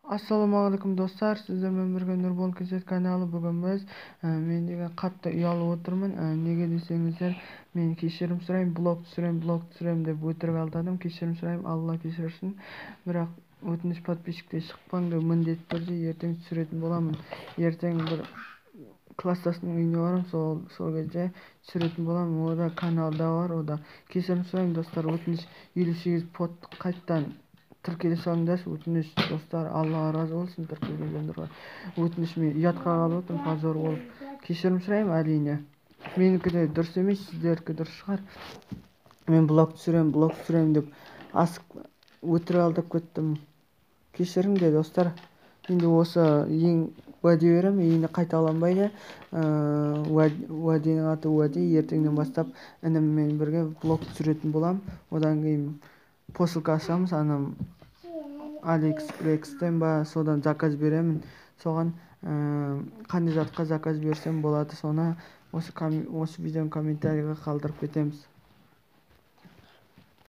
Ассалаумағалейкум достар, сіздермен бірге Нұрбол Кесет каналы. Бүгін біз мен деген қатты ұялып отырмын. Неге десеңіздер, мен кешірім сұраймын, блог түсіремін деп өтірік алдадым. Кешірім сұраймын, Алла кешірсін. Бірақ өтініш подписчикте шықпаңдар, міндетті түрде ертең түсіретін боламын. Ертең бір класстастың үйіне барам, сол кезде түсіретін боламын. Ода каналда бар, ода кешірім сұраймын достар. Өтініш 58 под қайттан тіркеле салыңдар, өтініш достар. Аллаға разы болсын тіркелгендерге. Өтініш мен ұятқа қалып отырмын, позор болып. Кешірім сұраймын әрине. Менікі де дұрыс емес, сіздердікі дұрыс шығар. Мен блог түсіремін деп асық өтірік алдап кеттім. Кешіріңдер достар. Енді осы ең уәде беремін, енді қайталанбайды. Уәденің аты уәде. Ертеңнен бастап ініммен бірге блог түсіретін болам. Одан кейін посылка ашамыз, анам Алиэкспресстен ба содан заказ беремін. Соған қандай затқа заказ берсем болады, соны осы видеоның комментарийға қалдырып кетеміз.